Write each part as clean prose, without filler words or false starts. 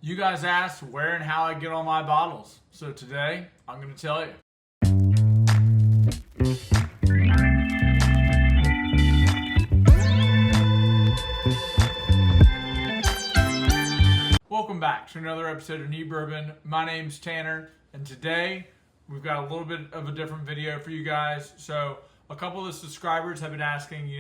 You guys asked where and how I get all my bottles, so today I'm going to tell you. Welcome back to another episode of Need Bourbon. My name's Tanner, and today we've got a little bit of a different video for you guys. So a couple of the subscribers have been asking,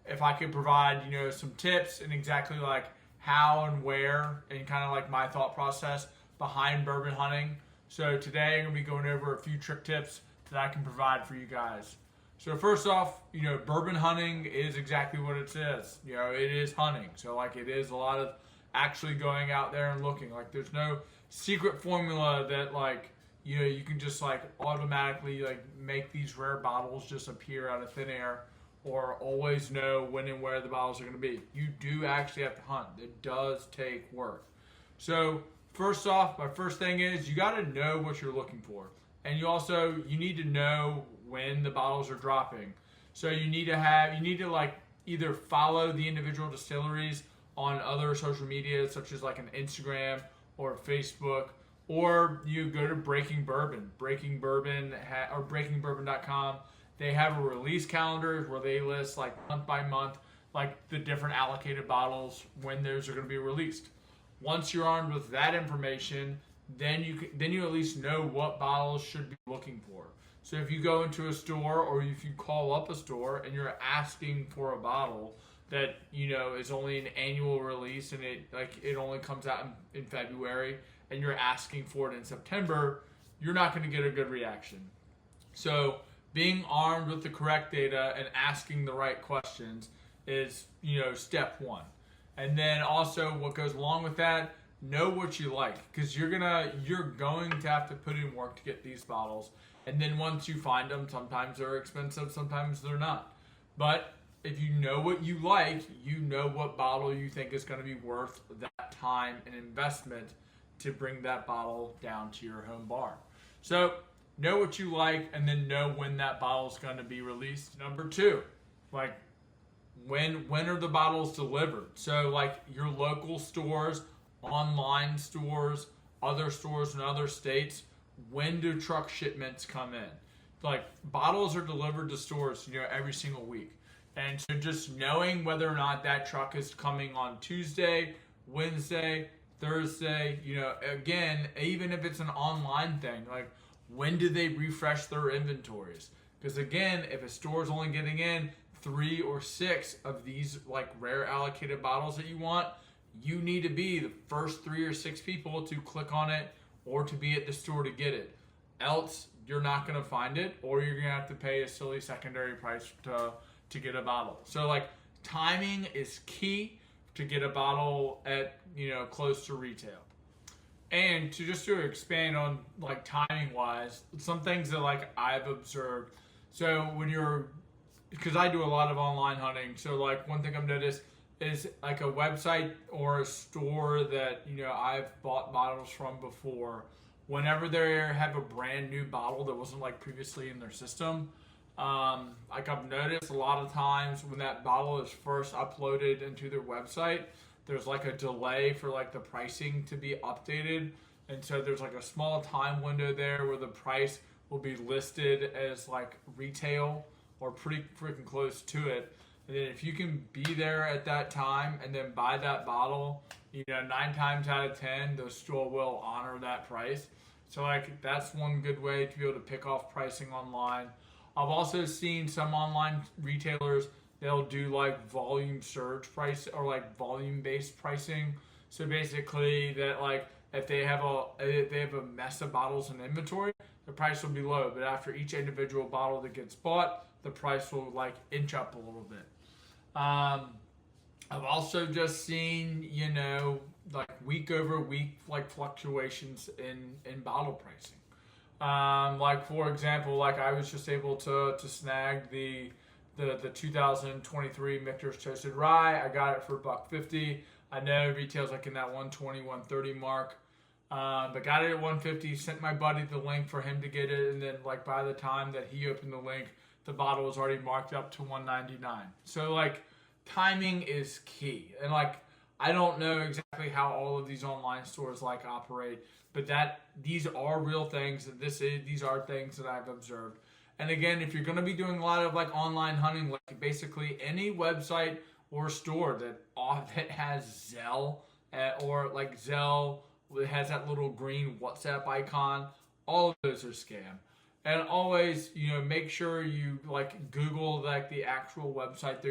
if I could provide, some tips and exactly like how and where and kind of like my thought process behind bourbon hunting. So today I'm going to be going over a few trick tips that I can provide for you guys. So first off, bourbon hunting is exactly what it says. It is hunting. So like it is a lot of actually going out there and looking. Like there's no secret formula that like, you can just like automatically like make these rare bottles just appear out of thin air, or always know when and where the bottles are going to be. You do actually have to hunt. It does take work. So first off, my first thing is you got to know what you're looking for. And you need to know when the bottles are dropping. So you need to like either follow the individual distilleries on other social media, such as like an Instagram or Facebook, or you go to Breaking Bourbon, or breakingbourbon.com. They have a release calendar where they list like month by month, like the different allocated bottles when those are going to be released. Once you're armed with that information, then you at least know what bottles should be looking for. So if you go into a store or if you call up a store and you're asking for a bottle that is only an annual release and it only comes out in February, and you're asking for it in September, you're not going to get a good reaction. So being armed with the correct data and asking the right questions is, step one. And then also what goes along with that, know what you like, because you're going to have to put in work to get these bottles. And then once you find them, sometimes they're expensive, sometimes they're not. But if you know what you like, you know what bottle you think is going to be worth that time and investment to bring that bottle down to your home bar. So know what you like, and then know when that bottle is going to be released. Number two, like when are the bottles delivered? So like your local stores, online stores, other stores in other states, when do truck shipments come in? Like bottles are delivered to stores, every single week. And so just knowing whether or not that truck is coming on Tuesday, Wednesday, Thursday, again, even if it's an online thing, like when do they refresh their inventories? Because again, if a store is only getting in 3 or 6 of these like rare allocated bottles that you want, you need to be the first 3 or 6 people to click on it or to be at the store to get it. Else, you're not going to find it, or you're going to have to pay a silly secondary price to get a bottle. So like timing is key to get a bottle at close to retail. And to expand on like timing wise, some things that like I've observed. So because I do a lot of online hunting, so like one thing I've noticed is like a website or a store that I've bought bottles from before. Whenever they have a brand new bottle that wasn't like previously in their system, like I've noticed a lot of times when that bottle is first uploaded into their website, there's like a delay for like the pricing to be updated. And so there's like a small time window there where the price will be listed as like retail or pretty freaking close to it. And then if you can be there at that time and then buy that bottle, 9 times out of 10, the store will honor that price. So like that's one good way to be able to pick off pricing online. I've also seen some online retailers, they'll do like volume surge price or like volume based pricing. So basically that like if they have a mess of bottles in inventory, the price will be low. But after each individual bottle that gets bought, the price will like inch up a little bit. I've also just seen, like week over week like fluctuations in bottle pricing. Like for example, like I was just able to snag the 2023 Michter's Toasted Rye. I got it for $1.50. I know it retails like in that 120, 130 mark. But got it at $1.50, sent my buddy the link for him to get it, and then like by the time that he opened the link, the bottle was already marked up to $1.99. So like timing is key. And like I don't know exactly how all of these online stores like operate, but these are real things. These are things that I've observed. And again, if you're going to be doing a lot of like online hunting, like basically any website or store that has Zelle or like Zelle has that little green WhatsApp icon, all of those are scam. And always, make sure you like Google like the actual website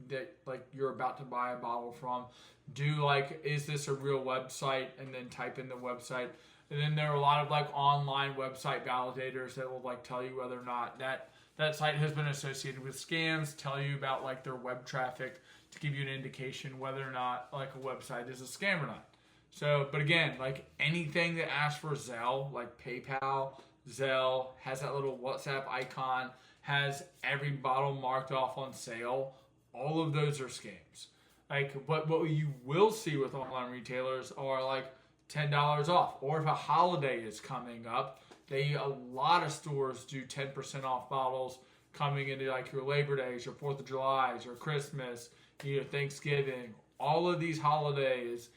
that like you're about to buy a bottle from. Do like, is this a real website? And then type in the website. And then there are a lot of like online website validators that will like tell you whether or not that site has been associated with scams, tell you about like their web traffic to give you an indication whether or not like a website is a scam or not. So, but again, like anything that asks for Zelle, like PayPal, Zelle, has that little WhatsApp icon, has every bottle marked off on sale, all of those are scams. Like what you will see with online retailers are like $10 off, or if a holiday is coming up, a lot of stores do 10% off bottles coming into like your Labor Days, your 4th of July's, your Christmas, Thanksgiving. All of these holidays,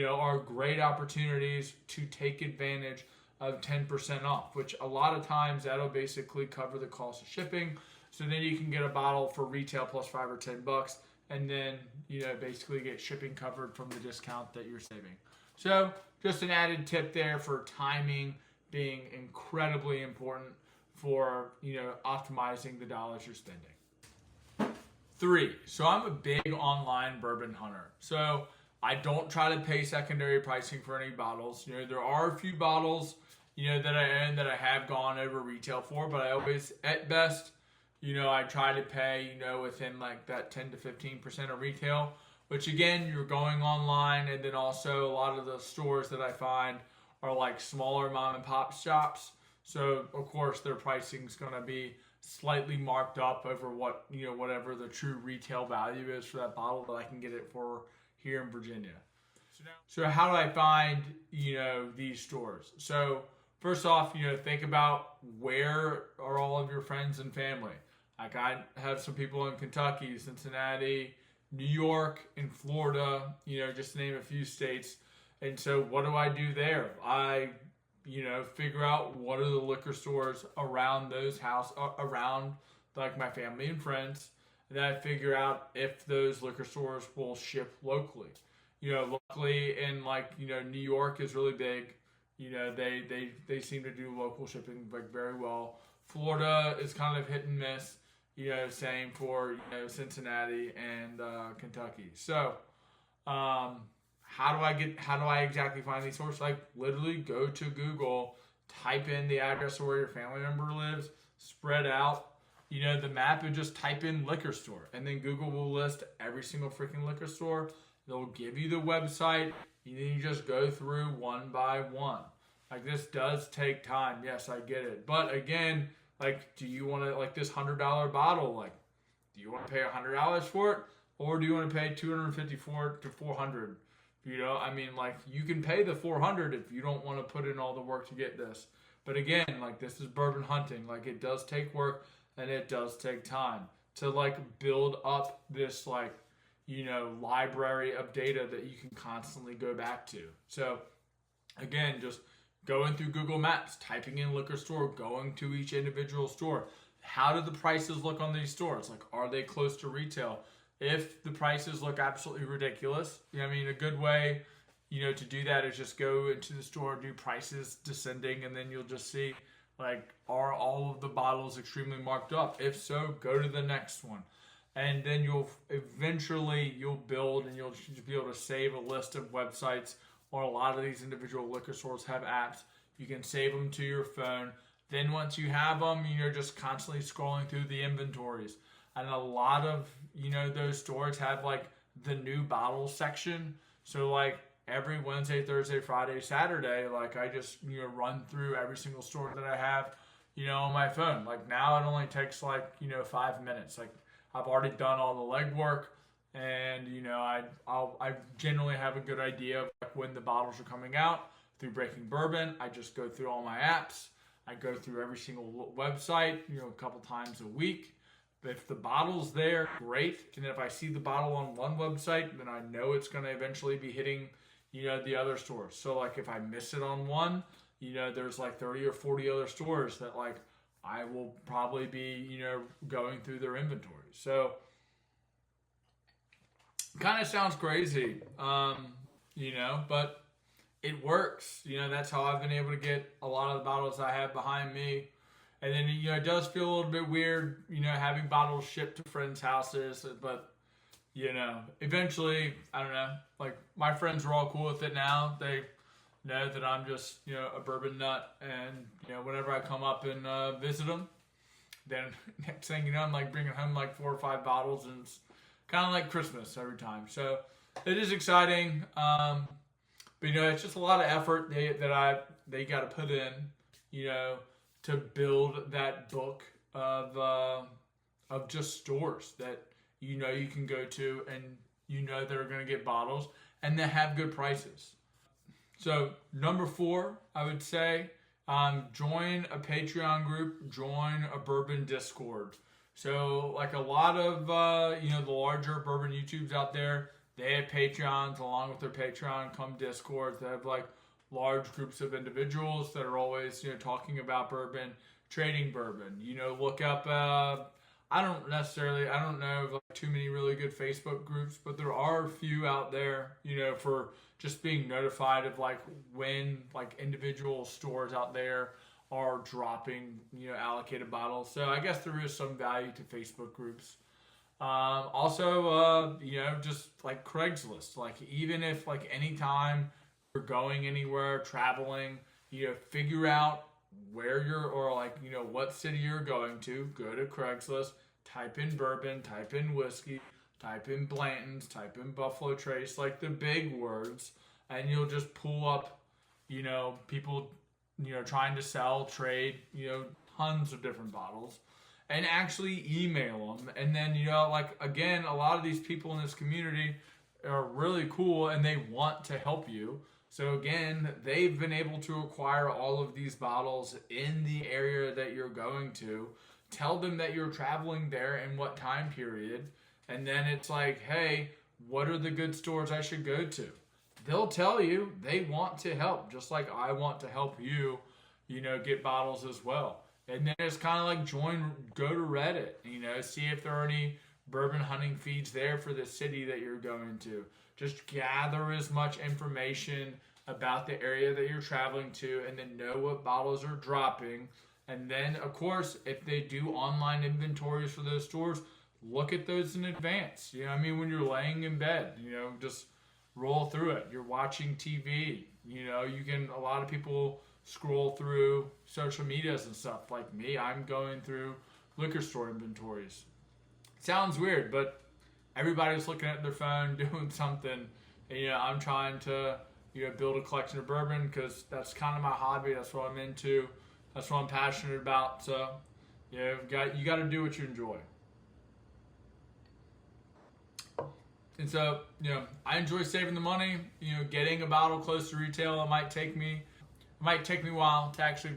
are great opportunities to take advantage of 10% off, which a lot of times that'll basically cover the cost of shipping. So then you can get a bottle for retail plus $5 or $10, and then basically get shipping covered from the discount that you're saving. So just an added tip there for timing being incredibly important for optimizing the dollars you're spending. 3. So I'm a big online bourbon hunter. So I don't try to pay secondary pricing for any bottles. There are a few bottles that I own that I have gone over retail for, but I always, at best, I try to pay, within like that 10 to 15% of retail, which again, you're going online, and then also a lot of the stores that I find are like smaller mom and pop shops. So of course their pricing is going to be slightly marked up over what, whatever the true retail value is for that bottle that I can get it for here in Virginia. So how do I find, these stores? So first off, think about where are all of your friends and family. Like I have some people in Kentucky, Cincinnati, New York, and Florida, just to name a few states. And so what do I do there? I, figure out what are the liquor stores around those around like my family and friends. And then I figure out if those liquor stores will ship locally. Luckily in like, New York is really big. They seem to do local shipping like very well. Florida is kind of hit and miss. Same for Cincinnati and Kentucky. So, how do I exactly find these stores? Like literally go to Google, type in the address of where your family member lives, spread out, the map, and just type in liquor store, and then Google will list every single freaking liquor store. They'll give you the website, and then you just go through one by one. Like this does take time. Yes, I get it. But again, like, do you want to, like this $100 bottle, like, do you want to pay $100 for it? Or do you want to pay $254 to $400? Like you can pay the $400 if you don't want to put in all the work to get this. But again, like this is bourbon hunting. Like it does take work and it does take time to like build up this like, library of data that you can constantly go back to. So again, just going through Google Maps, typing in liquor store, going to each individual store. How do the prices look on these stores? Like, are they close to retail? If the prices look absolutely ridiculous, a good way, to do that is just go into the store, do prices descending, and then you'll just see, like, are all of the bottles extremely marked up? If so, go to the next one. And then you'll build and you'll be able to save a list of websites, or a lot of these individual liquor stores have apps. You can save them to your phone. Then once you have them, you're just constantly scrolling through the inventories. And a lot of, those stores have like the new bottle section. So like every Wednesday, Thursday, Friday, Saturday, like I just, run through every single store that I have, on my phone. Like now it only takes like, 5 minutes. Like I've already done all the legwork. And, I generally have a good idea of like when the bottles are coming out through Breaking Bourbon. I just go through all my apps. I go through every single website, a couple times a week. If the bottle's there, great. And if I see the bottle on one website, then I know it's going to eventually be hitting, the other stores. So like if I miss it on one, there's like 30 or 40 other stores that like I will probably be, going through their inventory. So kind of sounds crazy, but it works. That's how I've been able to get a lot of the bottles I have behind me. And then, it does feel a little bit weird, having bottles shipped to friends' houses. But, eventually, I don't know, like my friends are all cool with it now. They know that I'm just, a bourbon nut. And, whenever I come up and visit them, then next thing you know, I'm like bringing home like 4 or 5 bottles, and it's kind of like Christmas every time. So it is exciting. But, it's just a lot of effort they got to put in, to build that book of just stores that you can go to, and they're going to get bottles and they have good prices. So number 4, I would say, join a Patreon group, join a bourbon Discord. So like a lot of the larger bourbon YouTubes out there, they have Patreons. Along with their Patreon come Discords. They have like large groups of individuals that are always, talking about bourbon, trading bourbon. Look up, I don't know of like too many really good Facebook groups, but there are a few out there, for just being notified of like when like individual stores out there are dropping, allocated bottles. So I guess there is some value to Facebook groups. Also, just like Craigslist, like even if like anytime you're going anywhere, traveling, figure out where what city you're going to, go to Craigslist, type in bourbon, type in whiskey, type in Blanton's, type in Buffalo Trace, like the big words, and you'll just pull up, people, trying to sell, trade, tons of different bottles, and actually email them. And then, again, a lot of these people in this community are really cool and they want to help you. So again, they've been able to acquire all of these bottles in the area that you're going to. Tell them that you're traveling there and what time period. And then it's like, hey, what are the good stores I should go to? They'll tell you. They want to help, just like I want to help you, get bottles as well. And then it's kind of like go to Reddit, see if there are any bourbon hunting feeds there for the city that you're going to. Just gather as much information about the area that you're traveling to, and then know what bottles are dropping. And then, of course, if they do online inventories for those stores, look at those in advance. When you're laying in bed, just roll through it. You're watching TV, a lot of people scroll through social medias and stuff. Like me, I'm going through liquor store inventories. Sounds weird, but everybody's looking at their phone doing something. And, I'm trying to build a collection of bourbon because that's kind of my hobby. That's what I'm into. That's what I'm passionate about. So you got to do what you enjoy. And so I enjoy saving the money. Getting a bottle close to retail. It might take me a while to actually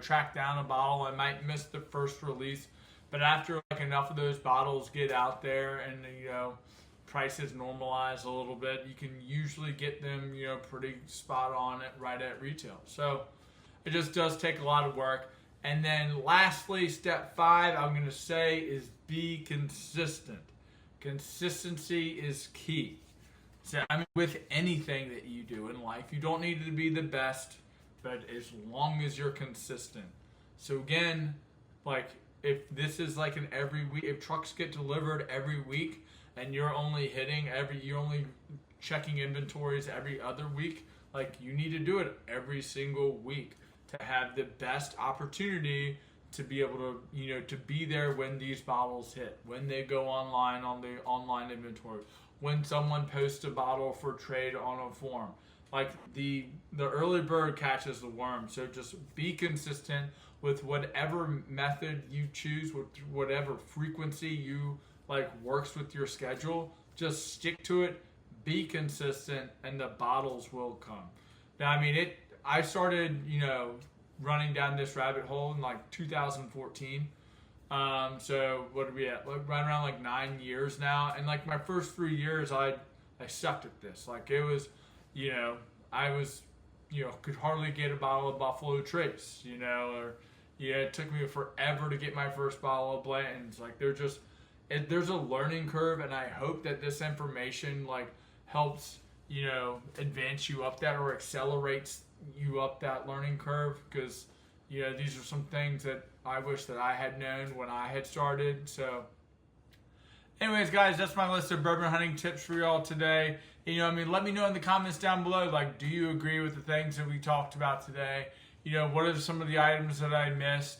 track down a bottle. I might miss the first release. But after like enough of those bottles get out there and prices normalize a little bit, you can usually get them pretty spot on it right at retail. So it just does take a lot of work. And then lastly, step 5, I'm going to say, is be consistent. Consistency is key. So with anything that you do in life, you don't need to be the best, but as long as you're consistent. So again, like if this is like an every week, if trucks get delivered every week and you're only checking inventories every other week, like you need to do it every single week to have the best opportunity to be able to, to be there when these bottles hit, when they go online on the online inventory, when someone posts a bottle for trade on a form. Like the early bird catches the worm. So just be consistent with whatever method you choose, with whatever frequency you like works with your schedule. Just stick to it, be consistent, and the bottles will come. Now, I started, running down this rabbit hole in like 2014. So what are we at? Like right around like 9 years now. And like my first 3 years, I sucked at this. Like it was, I was, could hardly get a bottle of Buffalo Trace, or it took me forever to get my first bottle of Blanton's. Like there's a learning curve, and I hope that this information like helps, advance you up that or accelerates you up that learning curve, because these are some things that I wish that I had known when I had started. So anyways, guys, that's my list of bourbon hunting tips for y'all today. Let me know in the comments down below, like, do you agree with the things that we talked about today? What are some of the items that I missed?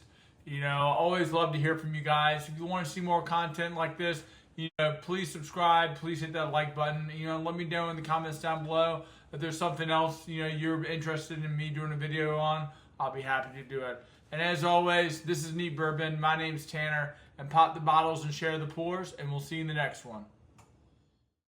Always love to hear from you guys. If you want to see more content like this, please subscribe. Please hit that like button. Let me know in the comments down below if there's something else, you're interested in me doing a video on. I'll be happy to do it. And as always, this is Neat Bourbon. My name's Tanner. And pop the bottles and share the pours. And we'll see you in the next one.